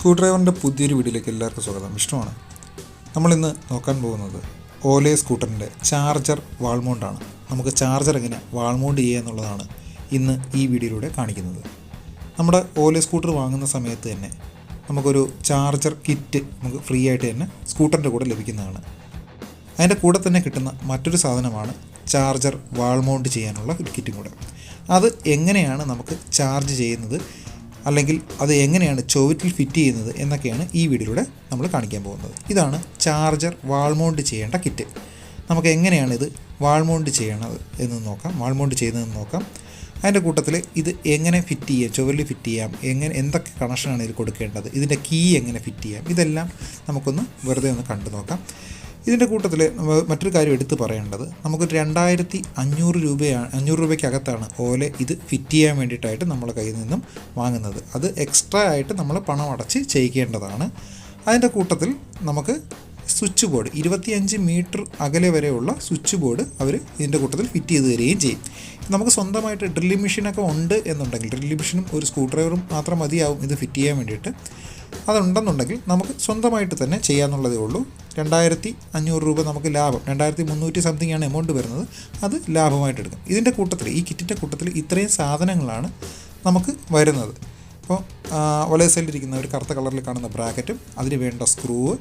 Screw ഡ്രൈവറിൻ്റെ പുതിയൊരു വീഡിയോയിലേക്ക് എല്ലാവർക്കും സ്വാഗതം. ഇഷ്ടമാണ്. നമ്മളിന്ന് നോക്കാൻ പോകുന്നത് ഓലെ സ്കൂട്ടറിൻ്റെ ചാർജർ വാൾ മൗണ്ടാണ്. നമുക്ക് ചാർജർ എങ്ങനെ വാൾ മൗണ്ട് ചെയ്യുക എന്നുള്ളതാണ് ഇന്ന് ഈ വീഡിയോയിലൂടെ കാണിക്കുന്നത്. നമ്മുടെ ഓലെ സ്കൂട്ടർ വാങ്ങുന്ന സമയത്ത് തന്നെ നമുക്കൊരു ചാർജർ കിറ്റ് നമുക്ക് ഫ്രീ ആയിട്ട് തന്നെ സ്കൂട്ടറിൻ്റെ കൂടെ ലഭിക്കുന്നതാണ്. അതിൻ്റെ കൂടെ തന്നെ കിട്ടുന്ന മറ്റൊരു സാധനമാണ് ചാർജർ വാൾ മൗണ്ട് ചെയ്യാനുള്ള ഒരു കിറ്റും കൂടെ. അത് എങ്ങനെയാണ് നമുക്ക് ചാർജ് ചെയ്യുന്നത്, അല്ലെങ്കിൽ അത് എങ്ങനെയാണ് ചുവറ്റിൽ ഫിറ്റ് ചെയ്യുന്നത് എന്നൊക്കെയാണ് ഈ വീഡിയോയിലൂടെ നമ്മൾ കാണിക്കാൻ പോകുന്നത്. ഇതാണ് ചാർജർ വാൾ മൗണ്ട് ചെയ്യേണ്ട കിറ്റ്. നമുക്ക് എങ്ങനെയാണ് ഇത് വാൾ മൗണ്ട് ചെയ്യണത് എന്ന് നോക്കാം, വാൾ മൗണ്ട് ചെയ്യുന്നതെന്ന് നോക്കാം. അതിൻ്റെ കൂട്ടത്തിൽ ഇത് എങ്ങനെ ഫിറ്റ് ചെയ്യാം, ചുവരിൽ ഫിറ്റ് ചെയ്യാം, എന്തൊക്കെ കണക്ഷനാണ് ഇതിൽ കൊടുക്കേണ്ടത്, ഇതിൻ്റെ കീ എങ്ങനെ ഫിറ്റ് ചെയ്യാം, ഇതെല്ലാം നമുക്കൊന്ന് വെറുതെ ഒന്ന് കണ്ടു നോക്കാം. ഇതിൻ്റെ കൂട്ടത്തിൽ മറ്റൊരു കാര്യം എടുത്ത് പറയേണ്ടത്, നമുക്ക് 2500 രൂപയ്ക്കകത്താണ് ഓലെ ഇത് ഫിറ്റ് ചെയ്യാൻ വേണ്ടിയിട്ടായിട്ട് നമ്മളെ കയ്യിൽ നിന്നും വാങ്ങുന്നത്. അത് എക്സ്ട്രാ ആയിട്ട് നമ്മൾ പണം അടച്ച് ചെയ്യിക്കേണ്ടതാണ്. അതിൻ്റെ കൂട്ടത്തിൽ നമുക്ക് സ്വിച്ച് ബോർഡ് 25 മീറ്റർ അകലെ വരെയുള്ള സ്വിച്ച് ബോർഡ് അവർ ഇതിൻ്റെ കൂട്ടത്തിൽ ഫിറ്റ് ചെയ്ത് തരികയും ചെയ്യും. നമുക്ക് സ്വന്തമായിട്ട് ഡ്രില്ലിംഗ് മെഷീനൊക്കെ ഉണ്ട് എന്നുണ്ടെങ്കിൽ, ഡ്രില്ലിംഗ് മെഷീനും ഒരു സ്ക്രൂ ഡ്രൈവറും മാത്രം മതിയാവും ഇത് ഫിറ്റ് ചെയ്യാൻ വേണ്ടിയിട്ട്. അതുണ്ടെന്നുണ്ടെങ്കിൽ നമുക്ക് സ്വന്തമായിട്ട് തന്നെ ചെയ്യാമെന്നുള്ളതേ ഉള്ളൂ. 2500 രൂപ നമുക്ക് ലാഭം, 2300 സംതിങ് ആണ് എമൗണ്ട് വരുന്നത്, അത് ലാഭമായിട്ട് എടുക്കും. ഇതിൻ്റെ കൂട്ടത്തിൽ, ഈ കിറ്റിൻ്റെ കൂട്ടത്തിൽ ഇത്രയും സാധനങ്ങളാണ് നമുക്ക് വരുന്നത്. അപ്പോൾ ഒലേ സൈഡിലിരിക്കുന്ന ഒരു കറുത്ത കളറിൽ കാണുന്ന ബ്രാക്കറ്റും അതിന് വേണ്ട സ്ക്രൂവ്,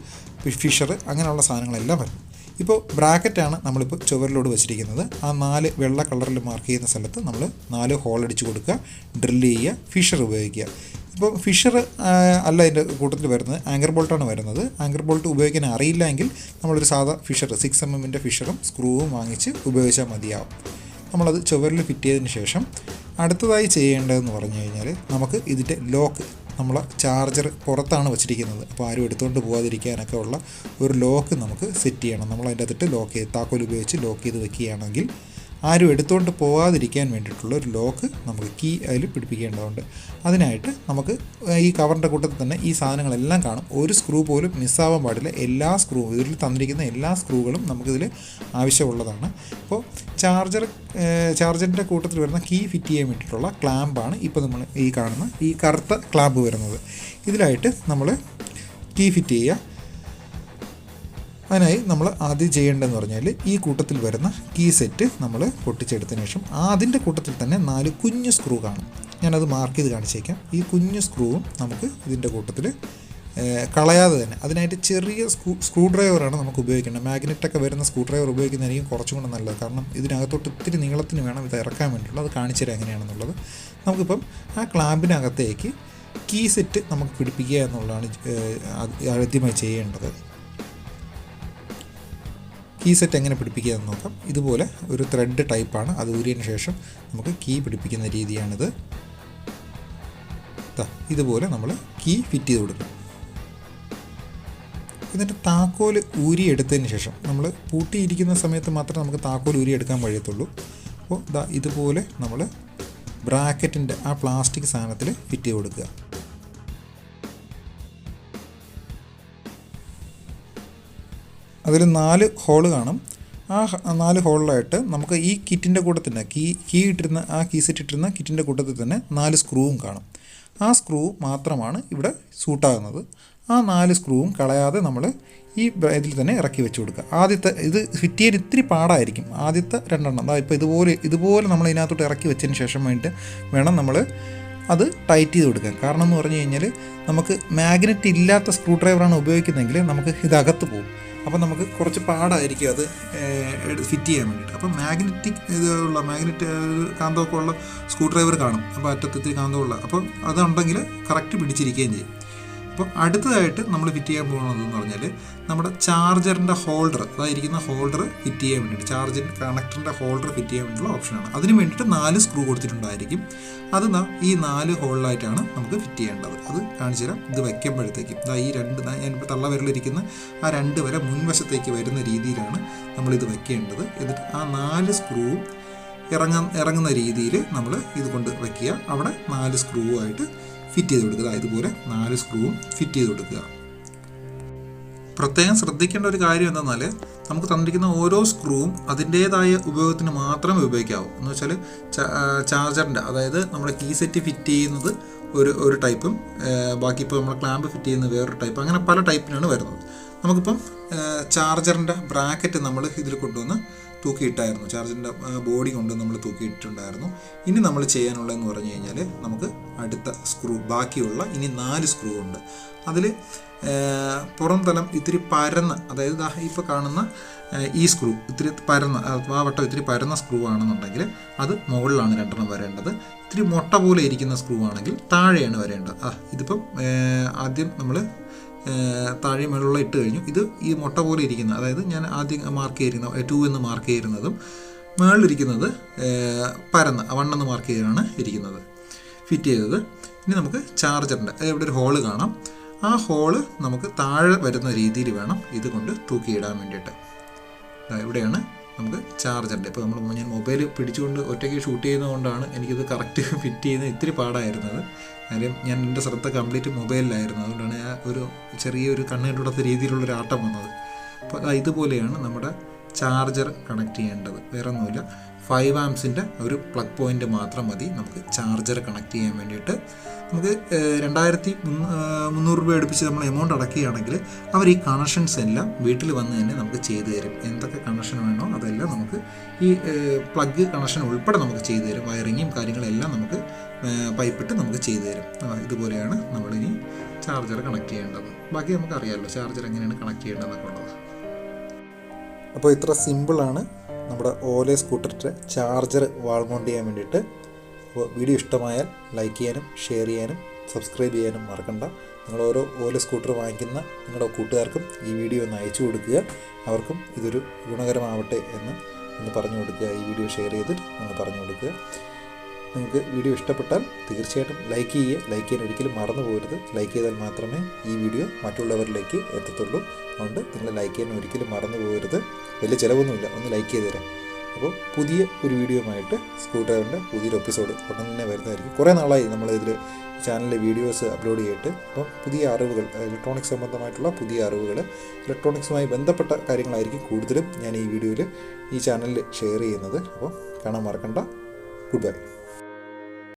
ഫിഷർ, അങ്ങനെയുള്ള സാധനങ്ങളെല്ലാം വരും. ഇപ്പോൾ ബ്രാക്കറ്റാണ് നമ്മളിപ്പോൾ ചുവരിലോട് വെച്ചിരിക്കുന്നത്. ആ 4 വെള്ള കളറിൽ മാർക്ക് ചെയ്യുന്ന സ്ഥലത്ത് നമ്മൾ 4 ഹോൾ അടിച്ച് കൊടുക്കുക, ഡ്രില്ല് ചെയ്യുക, ഫിഷർ ഉപയോഗിക്കുക. ഇപ്പോൾ ഫിഷർ അല്ല ഇതിൻ്റെ കൂട്ടത്തിൽ വരുന്നത്, ആങ്കർ ബോൾട്ടാണ് വരുന്നത്. ആങ്കർ ബോൾട്ട് ഉപയോഗിക്കാൻ അറിയില്ല എങ്കിൽ നമ്മളൊരു സാധാ ഫിഷർ 6mm ഫിഷറും സ്ക്രൂവും വാങ്ങിച്ച് ഉപയോഗിച്ചാൽ മതിയാവും. നമ്മളത് ചുവരിൽ ഫിറ്റ് ചെയ്തതിന് ശേഷം അടുത്തതായി ചെയ്യേണ്ടതെന്ന് പറഞ്ഞു കഴിഞ്ഞാൽ, നമുക്ക് ഇതിൻ്റെ ലോക്ക്, നമ്മൾ ചാർജർ പുറത്താണ് വെച്ചിരിക്കുന്നത്, അപ്പോൾ ആരും എടുത്തുകൊണ്ട് പോകാതിരിക്കാനൊക്കെ ഉള്ള ഒരു ലോക്ക് നമുക്ക് സെറ്റ് ചെയ്യണം. നമ്മൾ അതിൻ്റെ അകത്തിട്ട് ലോക്ക് ചെയ്ത്, താക്കോൽ ഉപയോഗിച്ച് ലോക്ക് ചെയ്ത് വെക്കുകയാണെങ്കിൽ ആരും എടുത്തുകൊണ്ട് പോകാതിരിക്കാൻ വേണ്ടിയിട്ടുള്ള ഒരു ലോക്ക് നമുക്ക് കീ അതിൽ പിടിപ്പിക്കേണ്ടതുണ്ട്. അതിനായിട്ട് നമുക്ക് ഈ കവറിൻ്റെ കൂട്ടത്തിൽ തന്നെ ഈ സാധനങ്ങളെല്ലാം കാണും. ഒരു സ്ക്രൂ പോലും മിസ്സാവാൻ പാടില്ല. എല്ലാ സ്ക്രൂവും, ഇതിൽ തന്നിരിക്കുന്ന എല്ലാ സ്ക്രൂകളും നമുക്കിതിൽ ആവശ്യമുള്ളതാണ്. അപ്പോൾ ചാർജറിൻ്റെ കൂട്ടത്തിൽ വരുന്ന കീ ഫിറ്റ് ചെയ്യാൻ വേണ്ടിയിട്ടുള്ള ക്ലാമ്പാണ് ഇപ്പോൾ നമ്മൾ ഈ കാണുന്ന ഈ കറുത്ത ക്ലാമ്പ് വരുന്നത്. ഇതിലായിട്ട് നമ്മൾ കീ ഫിറ്റ് ചെയ്യുക. അതിനായി നമ്മൾ ആദ്യം ചെയ്യേണ്ടതെന്ന് പറഞ്ഞാൽ, ഈ കൂട്ടത്തിൽ വരുന്ന കീ സെറ്റ് നമ്മൾ പൊട്ടിച്ചെടുത്തതിന് ശേഷം അതിൻ്റെ കൂട്ടത്തിൽ തന്നെ 4 കുഞ്ഞു സ്ക്രൂ കാണും. ഞാനത് മാർക്ക് ചെയ്ത് കാണിച്ചേക്കാം. ഈ കുഞ്ഞു സ്ക്രൂവും നമുക്ക് ഇതിൻ്റെ കൂട്ടത്തിൽ കളയാതെ തന്നെ, അതിനായിട്ട് ചെറിയ സ്ക്രൂ ഡ്രൈവറാണ് നമുക്ക് ഉപയോഗിക്കേണ്ടത്. മാഗ്നറ്റൊക്കെ വരുന്ന സ്ക്രൂ ഡ്രൈവർ ഉപയോഗിക്കുന്നതായിരിക്കും കുറച്ചും കൂടെ നല്ലത്. കാരണം ഇതിനകത്തോട്ട് ഇത്തിരി നീളത്തിന് വേണം ഇത് ഇറക്കാൻ വേണ്ടിയിട്ടുള്ളത്. അത് കാണിച്ചു തരാം എങ്ങനെയാണെന്നുള്ളത്. നമുക്കിപ്പം ആ ക്ലാമ്പിനകത്തേക്ക് കീ സെറ്റ് നമുക്ക് പിടിപ്പിക്കുക എന്നുള്ളതാണ് ആദ്യമായി ചെയ്യേണ്ടത്. കീ സെറ്റ് എങ്ങനെ പിടിപ്പിക്കുക എന്ന് നോക്കാം. ഇതുപോലെ ഒരു ത്രെഡ് ടൈപ്പാണ്, അത് ഊരിയതിന് ശേഷം നമുക്ക് കീ പിടിപ്പിക്കുന്ന രീതിയാണിത്. ഇതുപോലെ നമ്മൾ കീ ഫിറ്റ് ചെയ്ത് കൊടുക്കും. എന്നിട്ട് താക്കോൽ ഊരി എടുത്തതിന് ശേഷം, നമ്മൾ പൂട്ടിയിരിക്കുന്ന സമയത്ത് മാത്രമേ നമുക്ക് താക്കോൽ ഊരി എടുക്കാൻ കഴിയത്തുള്ളൂ. അപ്പോൾ ഇതുപോലെ നമ്മൾ ബ്രാക്കറ്റിൻ്റെ ആ പ്ലാസ്റ്റിക് സാധനത്തിൽ ഫിറ്റ് ചെയ്ത് കൊടുക്കുക. അതിൽ 4 ഹോള് കാണും. ആ 4 ഹോളിലായിട്ട് നമുക്ക് ഈ കിറ്റിൻ്റെ കൂടെ തന്നെ കീ ഇട്ടിരുന്ന, ആ കീ സെറ്റ് ഇട്ടിരുന്ന കിറ്റിൻ്റെ കൂട്ടത്തിൽ തന്നെ 4 സ്ക്രൂവും കാണും. ആ സ്ക്രൂ മാത്രമാണ് ഇവിടെ സൂട്ടാകുന്നത്. ആ 4 സ്ക്രൂവും കളയാതെ നമ്മൾ ഈ ഇതിൽ തന്നെ ഇറക്കി വെച്ച് കൊടുക്കുക. ആദ്യത്തെ ഇത് ഫിറ്റ് ചെയ്യാൻ ഇത്തിരി പാടായിരിക്കും. ആദ്യത്തെ 2 എണ്ണം ഇപ്പോൾ ഇതുപോലെ നമ്മൾ ഇതിനകത്തോട്ട് ഇറക്കി വെച്ചതിന് ശേഷം വേണം നമ്മൾ അത് ടൈറ്റ് ചെയ്ത് കൊടുക്കാൻ. കാരണം എന്ന് പറഞ്ഞു കഴിഞ്ഞാൽ, നമുക്ക് മാഗ്നറ്റ് ഇല്ലാത്ത സ്ക്രൂ ഡ്രൈവറാണ് ഉപയോഗിക്കുന്നതെങ്കിൽ നമുക്ക് ഇതകത്ത് പോകും. അപ്പോൾ നമുക്ക് കുറച്ച് പാടായിരിക്കും അത് ഫിറ്റ് ചെയ്യാൻ വേണ്ടിയിട്ട്. അപ്പോൾ മാഗ്നറ്റ് കാന്തമൊക്കെ ഉള്ള സ്ക്രൂ ഡ്രൈവർ കാണും. അപ്പോൾ അറ്റത്തിരി കാന്തമുള്ള, അപ്പോൾ അതുണ്ടെങ്കിൽ കറക്റ്റ് പിടിച്ചിരിക്കുകയും ചെയ്യും. അപ്പോൾ അടുത്തതായിട്ട് നമ്മൾ ഫിറ്റ് ചെയ്യാൻ പോകുന്നതെന്ന് പറഞ്ഞാൽ, നമ്മുടെ ചാർജറിൻ്റെ ഹോൾഡർ, അതായിരിക്കുന്ന ഹോൾഡർ ഫിറ്റ് ചെയ്യാൻ വേണ്ടിയിട്ട്, ചാർജർ കണക്ടറിൻ്റെ ഹോൾഡർ ഫിറ്റ് ചെയ്യാൻ വേണ്ടിയിട്ടുള്ള ഓപ്ഷനാണ്. അതിന് വേണ്ടിയിട്ട് 4 സ്ക്രൂ കൊടുത്തിട്ടുണ്ടായിരിക്കും. അത് ഈ 4 ഹോളിലായിട്ടാണ് നമുക്ക് ഫിറ്റ് ചെയ്യേണ്ടത്. അത് കാണിച്ചു തരാം. ഇത് വയ്ക്കുമ്പോഴത്തേക്കും ഈ 2, ഞാനിപ്പോൾ തള്ളവിരലിരിക്കുന്ന ആ 2 വരെ മുൻവശത്തേക്ക് വരുന്ന രീതിയിലാണ് നമ്മളിത് വയ്ക്കേണ്ടത്. എന്നിട്ട് ആ 4 സ്ക്രൂവും ഇറങ്ങുന്ന രീതിയിൽ നമ്മൾ ഇത് കൊണ്ട് വയ്ക്കുക. അവിടെ 4 സ്ക്രൂവായിട്ട് ഫിറ്റ് ചെയ്ത് കൊടുക്കുക. ഇതുപോലെ 4 സ്ക്രൂവും ഫിറ്റ് ചെയ്ത് കൊടുക്കുക. പ്രത്യേകം ശ്രദ്ധിക്കേണ്ട ഒരു കാര്യം എന്തെന്നാൽ നമുക്ക് തന്നിരിക്കുന്ന ഓരോ സ്ക്രൂവും അതിൻ്റേതായ ഉപയോഗത്തിന് മാത്രമേ ഉപയോഗിക്കാവൂ. എന്ന് വെച്ചാൽ ചാർജറിൻ്റെ, അതായത് നമ്മുടെ കീ സെറ്റ് ഫിറ്റ് ചെയ്യുന്നത് ഒരു ടൈപ്പും ബാക്കി ഇപ്പോൾ നമ്മൾ ക്ലാമ്പ് ഫിറ്റ് ചെയ്യുന്നത് വേറൊരു ടൈപ്പ്, അങ്ങനെ പല ടൈപ്പിനാണ് വരുന്നത്. നമുക്കിപ്പം ചാർജറിൻ്റെ ബ്രാക്കറ്റ് നമ്മൾ ഇതിൽ കൊണ്ടുവന്ന് തൂക്കിയിട്ടായിരുന്നു, ചാർജറിൻ്റെ ബോഡി കൊണ്ട് നമ്മൾ തൂക്കിയിട്ടിട്ടുണ്ടായിരുന്നു. ഇനി നമ്മൾ ചെയ്യാനുള്ളതെന്ന് പറഞ്ഞു കഴിഞ്ഞാൽ നമുക്ക് അടുത്ത സ്ക്രൂ, ബാക്കിയുള്ള ഇനി 4 സ്ക്രൂ ഉണ്ട്. അതിൽ പുറം തലം ഇത്തിരി പരന്ന, അതായത് ഇപ്പോൾ കാണുന്ന ഈ സ്ക്രൂ ഇത്തിരി പരന്ന, ആ വട്ടം ഇത്തിരി പരന്ന സ്ക്രൂ ആണെന്നുണ്ടെങ്കിൽ അത് മുകളിലാണ് 2 വരേണ്ടത്. ഇത്തിരി മുട്ട പോലെ ഇരിക്കുന്ന സ്ക്രൂ ആണെങ്കിൽ താഴെയാണ് വരേണ്ടത്. ഇതിപ്പം ആദ്യം നമ്മൾ താഴെ മുകളിലുള്ള ഇട്ട് കഴിഞ്ഞു. ഇത് ഈ മുട്ട പോലെ ഇരിക്കുന്ന, അതായത് ഞാൻ ആദ്യം മാർക്ക് ചെയ്തിരുന്ന 2 എന്ന് മാർക്ക് ചെയ്യുന്നതും മുകളിലിരിക്കുന്നത് പരന്ന 1 എന്ന് മാർക്ക് ചെയ്താണ് ഇരിക്കുന്നത് ഫിറ്റ് ചെയ്തത്. ഇനി നമുക്ക് ചാർജറിൻ്റെ ഇവിടെ ഒരു ഹോള് കാണാം. ആ ഹോള് നമുക്ക് താഴെ വരുന്ന രീതിയിൽ വേണം ഇത് കൊണ്ട് തൂക്കിയിടാൻ വേണ്ടിയിട്ട്. ഇവിടെയാണ് നമുക്ക് ചാർജറിൻ്റെ, ഇപ്പോൾ ഞാൻ മൊബൈൽ പിടിച്ചുകൊണ്ട് ഒറ്റയ്ക്ക് ഷൂട്ട് ചെയ്യുന്നതുകൊണ്ടാണ് എനിക്കിത് കറക്റ്റ് ഫിറ്റ് ചെയ്യുന്നത് ഇത്തിരി പാടായിരുന്നത്. കാര്യം ഞാൻ എൻ്റെ ശ്രദ്ധ കംപ്ലീറ്റ് മൊബൈലിലായിരുന്നു, അതുകൊണ്ടാണ് ഒരു ചെറിയൊരു കണ്ണുകെട്ടുടത്ത രീതിയിലുള്ളൊരു ആട്ടം വന്നത്. അപ്പോൾ ഇതുപോലെയാണ് നമ്മുടെ ചാർജർ കണക്ട് ചെയ്യേണ്ടത്. വേറെ ഒന്നുമില്ല, 5 ആംസിൻ്റെ ഒരു പ്ലഗ് പോയിൻ്റ് മാത്രം മതി നമുക്ക് ചാർജർ കണക്ട് ചെയ്യാൻ വേണ്ടിയിട്ട്. നമുക്ക് 2300 രൂപ അടുപ്പിച്ച് നമ്മൾ എമൗണ്ട് അടക്കുകയാണെങ്കിൽ അവർ ഈ കണക്ഷൻസ് എല്ലാം വീട്ടിൽ വന്ന് തന്നെ നമുക്ക് ചെയ്തു തരും. എന്തൊക്കെ കണക്ഷൻ വേണോ അതെല്ലാം നമുക്ക് ഈ പ്ലഗ് കണക്ഷൻ ഉൾപ്പെടെ നമുക്ക് ചെയ്തു തരും. വയറിങ്ങും കാര്യങ്ങളെല്ലാം നമുക്ക് പൈപ്പിട്ട് നമുക്ക് ചെയ്തു തരും. ഇതുപോലെയാണ് നമ്മളിനി ചാർജർ കണക്ട് ചെയ്യേണ്ടത്. ബാക്കി നമുക്കറിയാമല്ലോ ചാർജർ എങ്ങനെയാണ് കണക്ട് ചെയ്യേണ്ടതെന്നൊക്കെ ഉള്ളത്. അപ്പോൾ ഇത്ര സിമ്പിളാണ് നമ്മുടെ ഓല സ്കൂട്ടറിൻ്റെ ചാർജർ വാൾ മൗണ്ട് ചെയ്യാൻ വേണ്ടിയിട്ട്. അപ്പോൾ വീഡിയോ ഇഷ്ടമായാൽ ലൈക്ക് ചെയ്യാനും ഷെയർ ചെയ്യാനും സബ്സ്ക്രൈബ് ചെയ്യാനും മറക്കണ്ട. നിങ്ങൾ ഓരോ ഓല സ്കൂട്ടർ വാങ്ങിക്കുന്ന നിങ്ങളുടെ കൂട്ടുകാർക്കും ഈ വീഡിയോ ഒന്ന് അയച്ചു കൊടുക്കുക. അവർക്കും ഇതൊരു ഗുണകരമാവട്ടെ എന്ന് പറഞ്ഞു കൊടുക്കുക. ഈ വീഡിയോ ഷെയർ ചെയ്തിട്ട് ഒന്ന് പറഞ്ഞു കൊടുക്കുക. നിങ്ങൾക്ക് വീഡിയോ ഇഷ്ടപ്പെട്ടാൽ തീർച്ചയായിട്ടും ലൈക്ക് ചെയ്യുക. ലൈക്ക് ചെയ്യാൻ ഒരിക്കലും മറന്നു പോകരുത്. ലൈക്ക് ചെയ്താൽ മാത്രമേ ഈ വീഡിയോ മറ്റുള്ളവരിലേക്ക് എത്തത്തുള്ളൂ. അതുകൊണ്ട് നിങ്ങൾ ലൈക്ക് ചെയ്യാൻ ഒരിക്കലും മറന്നു പോകരുത്. വലിയ ചിലവൊന്നുമില്ല, ഒന്ന് ലൈക്ക് ചെയ്ത് തരാം. അപ്പോൾ പുതിയ ഒരു വീഡിയോയുമായിട്ട് സ്ക്രൂ ഡ്രൈവറിൻ്റെ പുതിയൊരു എപ്പിസോഡ് ഉടൻ തന്നെ വരുന്നതായിരിക്കും. കുറേ നാളായി നമ്മളിതിൽ ചാനലിലെ വീഡിയോസ് അപ്ലോഡ് ചെയ്തിട്ട്. അപ്പം പുതിയ അറിവുകൾ, ഇലക്ട്രോണിക്സ് സംബന്ധമായിട്ടുള്ള പുതിയ അറിവുകൾ, ഇലക്ട്രോണിക്സുമായി ബന്ധപ്പെട്ട കാര്യങ്ങളായിരിക്കും കൂടുതലും ഞാൻ ഈ വീഡിയോയിൽ ഈ ചാനലിൽ ഷെയർ ചെയ്യുന്നത്. അപ്പോൾ കാണാൻ മറക്കണ്ട. Good bye.